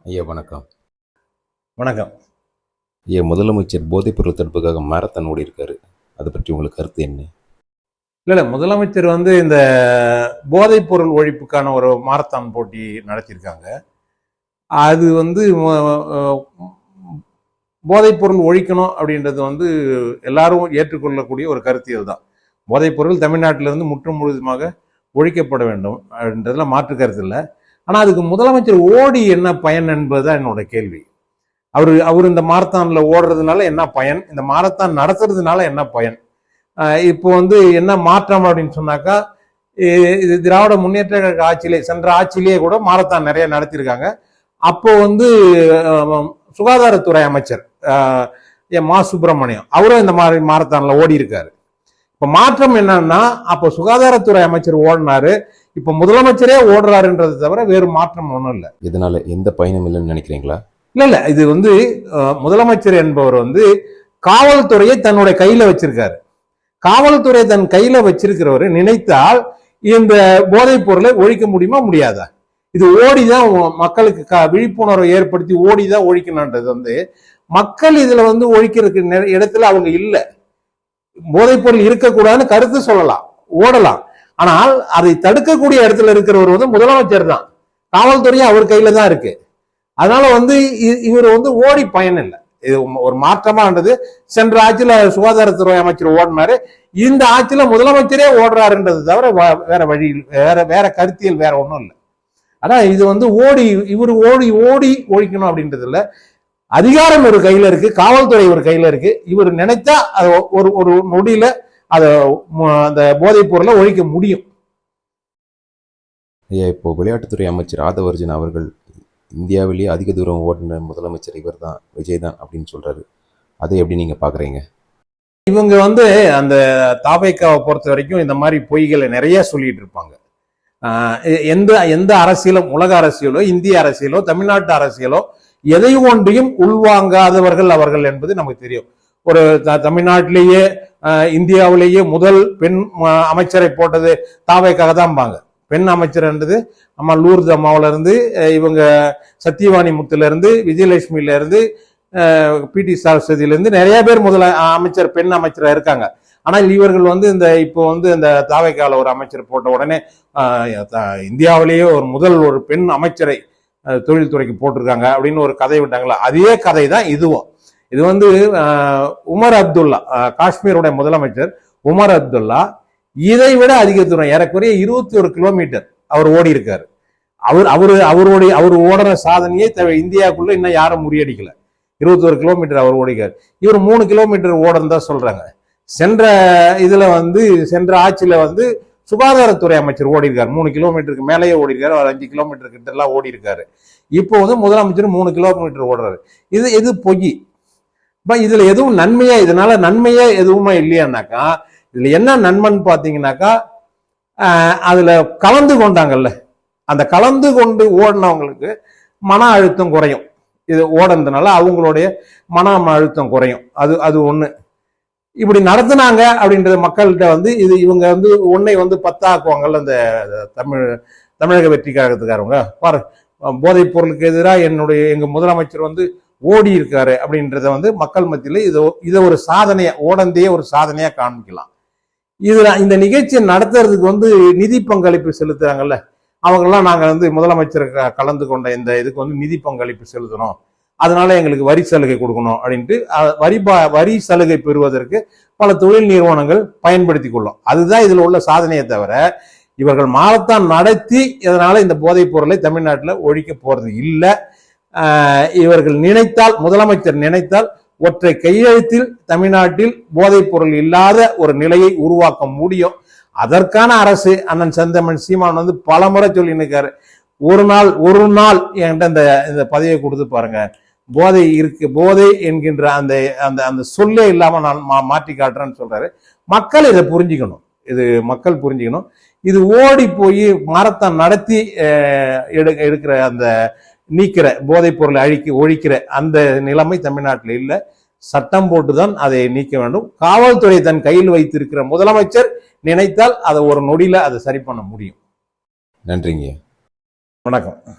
ஐயா வணக்கம். வணக்கம். ஐயா, முதலமைச்சர் போதைப்பொருள் தடுப்புக்காக மாரத்தான் ஓடி இருக்காரு. அதை பற்றி உங்களுக்கு கருத்து என்ன? இல்ல முதலமைச்சர் இந்த போதைப் பொருள் ஒழிப்புக்கான ஒரு மாரத்தான் போட்டி நடத்தியிருக்காங்க. அது போதைப் பொருள் ஒழிக்கணும் அப்படின்றது எல்லாரும் ஏற்றுக்கொள்ளக்கூடிய ஒரு கருத்தியல் தான். போதைப் பொருள் தமிழ்நாட்டிலிருந்து முற்றும் முழுதுமாக ஒழிக்கப்பட வேண்டும் அப்படின்றதுல மாற்று கருத்து இல்லை. ஆனா அதுக்கு முதலமைச்சர் ஓடி என்ன பயன் என்பதுதான் என்னோட கேள்வி. அவர் இந்த மாரத்தான்ல ஓடுறதுனால என்ன பயன், இந்த மாரத்தான் நடத்துறதுனால என்ன பயன்? இப்போ என்ன மாற்றம் அப்படின்னு சொன்னாக்கா, இது திராவிட முன்னேற்ற கழக ஆட்சியிலே, சென்ற ஆட்சியிலேயே கூட மாரத்தான் நிறைய நடத்தியிருக்காங்க. அப்போ சுகாதாரத்துறை அமைச்சர் மா சுப்பிரமணியம் அவரும் இந்த மாதிரி மாரத்தான்ல ஓடி இருக்காரு. இப்ப மாற்றம் என்னன்னா, அப்போ சுகாதாரத்துறை அமைச்சர் ஓடினாரு, இப்ப முதலமைச்சரே ஓடுறாருன்றது தவிர வேறு மாற்றம் ஒன்றும் இல்லை. இதனால எந்த பயனும் இல்லைன்னு நினைக்கிறீங்களா? இல்ல இது முதலமைச்சர் என்பவர் காவல்துறையை தன்னுடைய கையில வச்சிருக்காரு. காவல்துறை தன் கையில வச்சிருக்கிறவர் நினைத்தால் இந்த போதைப் பொருளை ஒழிக்க முடியுமா, முடியாதா? இது ஓடிதான் மக்களுக்கு விழிப்புணர்வை ஏற்படுத்தி ஓடிதான் ஒழிக்கணும்ன்றது மக்கள் இதுல ஒழிக்கிறதுக்கு இடத்துல அவங்க இல்ல. போதைப் பொருள் இருக்கக்கூடாதுன்னு கருத்து சொல்லலாம், ஓடலாம். ஆனால் அதை தடுக்கக்கூடிய இடத்துல இருக்கிறவர் முதலமைச்சர் தான். காவல்துறையும் அவர் கையில தான் இருக்கு. அதனால இவர் ஓடி பயன் இல்லை. இது ஒரு மாற்றமானது. சென்ற ஆட்சியில சுகாதாரத்துறை அமைச்சர் ஓடினாரு, இந்த ஆட்சியில முதலமைச்சரே ஓடுறாருன்றது தவிர வேற வழி, வேற கருத்தியல் வேற ஒன்றும் இல்லை. ஆனா இது இவர் ஓடி ஒழிக்கணும் அப்படின்றது இல்ல. அதிகாரம் ஒரு கையில இருக்கு, காவல்துறை ஒரு கையில இருக்கு. இவர் நினைச்சா அது ஒரு நொடியில அந்த போதைப் பொருளை ஒழிக்க முடியும். ஐயா, இப்போ விளையாட்டுத்துறை அமைச்சர் ஆதவர்ஜன் அவர்கள் இந்தியாவிலேயே அதிக தூரம் ஓடின முதலமைச்சர் இவர் தான், விஜய் தான் அப்படின்னு சொல்றாரு. அதை எப்படி நீங்க பாக்குறீங்க? இவங்க அந்த தாவேக்காவை பொறுத்த வரைக்கும் இந்த மாதிரி பொய்களை நிறைய சொல்லிட்டு இருப்பாங்க. எந்த அரசியலும், உலக அரசியலோ இந்திய அரசியலோ தமிழ்நாட்டு அரசியலோ எதை ஒன்றையும் உள்வாங்காதவர்கள் அவர்கள் என்பது நமக்கு தெரியும். ஒரு தமிழ்நாட்டிலேயே இந்தியாவிலேயே முதல் பெண் அமைச்சரை போட்டது தாவேக்காக தான்பாங்க. பெண் அமைச்சர்ன்றது அம்மா லூர்து அம்மாவில இருந்து, இவங்க சத்தியவாணி முத்துல இருந்து, விஜயலட்சுமியில இருந்து, பிடி சரஸ்வதியில இருந்து நிறைய பேர் அமைச்சர் பெண் அமைச்சரா இருக்காங்க. ஆனால் இவர்கள் இப்போ இந்த தாவேக்கால ஒரு அமைச்சர் போட்ட உடனே இந்தியாவிலேயே ஒரு பெண் அமைச்சரை தொழில்துறைக்கு போட்டிருக்காங்க அப்படின்னு ஒரு கதை விட்டாங்களா, அதே கதை தான் இதுவும். இது உமர் அப்துல்லா, காஷ்மீருடைய முதலமைச்சர் உமர் அப்துல்லா இதை விட அதிக தூரம், ஏறக்குறைய 21 கிலோமீட்டர் அவர் ஓடி இருக்காரு. அவர் ஓடுற சாதனையை இந்தியாவுக்குள்ள இன்னும் யாரும் முறியடிக்கல. 21 கிலோமீட்டர் அவர் ஓடிக்காரு. இவர் 3 கிலோமீட்டர் ஓடுன்னு தான் சொல்றாங்க. சென்ற ஆட்சியில சுகாதாரத்துறை அமைச்சர் ஓடி இருக்காரு, 3 கிலோமீட்டருக்கு மேலேயே ஓடி இருக்காரு. அவர் 5 கிலோமீட்டர் கிட்ட எல்லாம் ஓடி இருக்காரு. இப்போ முதலமைச்சர் 3 கிலோமீட்டர் ஓடுறாரு. இது பொய். இதுல எதுவும் நன்மையா, இதனால நன்மையா எதுவுமே இல்லையானாக்கா, இதுல என்ன நன்மைன்னு பாத்தீங்கன்னாக்கா, அதுல கலந்து கொண்டாங்கல்ல, அந்த கலந்து கொண்டு ஓடினவங்களுக்கு மன அழுத்தம் குறையும். இது ஓடுறதுனால அவங்களுடைய மன அழுத்தம் குறையும். அது ஒண்ணு. இப்படி நடத்துனாங்க அப்படின்றது மக்கள்கிட்ட இது இவங்க ஒன்னை 10 ஆக்குவாங்கல்ல. இந்த தமிழக வெற்றி கழகத்துக்காரவங்க பாரு, போதைப் பொருளுக்கு எதிராக எங்க முதலமைச்சர் ஓடி இருக்காரு அப்படின்றத மக்கள் மத்தியில இதை ஒரு சாதனையா, ஓடந்தையே ஒரு சாதனையா காண்பிக்கலாம். இதுல இந்த நிகழ்ச்சியை நடத்துறதுக்கு நிதி பங்களிப்பு செலுத்துறாங்கல்ல, அவங்கெல்லாம் நாங்க முதலமைச்சர் கலந்து கொண்ட இந்த இதுக்கு நிதி பங்களிப்பு செலுத்தணும், அதனால எங்களுக்கு வரி சலுகை கொடுக்கணும் அப்படின்ட்டு வரி சலுகை பெறுவதற்கு பல தொழில் நிறுவனங்கள் பயன்படுத்தி கொள்ளும். அதுதான் இதுல உள்ள சாதனையை தவிர இவர்கள் மாரத்தான் நடத்தி இதனால இந்த போதைப் பொருளை தமிழ்நாட்டில் ஒழிக்க போறது இல்லை. இவர்கள் நினைத்தால், முதலமைச்சர் நினைத்தால் ஒற்றை கையெழுத்தில் தமிழ்நாட்டில் போதைப் பொருள் இல்லாத ஒரு நிலையை உருவாக்க முடியும். அதற்கான அரசு அண்ணன் செந்தமன் சீமான் பல முறை சொல்லி நிற்காரு. ஒரு நாள் என்கிட்ட இந்த பதவியை கொடுத்து பாருங்க, போதை இருக்கு, போதை என்கின்ற அந்த அந்த அந்த சொல்லே இல்லாம நான் மாற்றி காட்டுறேன்னு சொல்றாரு. மக்கள் இதை புரிஞ்சுக்கணும், மக்கள் புரிஞ்சுக்கணும். இது ஓடி போய் மாரத்தான் நடத்தி எடுக்கிற அந்த நீக்கிற போதைப் பொருளை ஒழிக்கிற அந்த நிலைமை தமிழ்நாட்டில் இல்லை. சட்டம் போட்டுதான் அதை நீக்க வேண்டும். காவல்துறை தன் கையில் வைத்திருக்கிற முதலமைச்சர் நினைத்தால் அதை ஒரு நொடியில அதை சரி பண்ண முடியும். நன்றிங்க. வணக்கம்.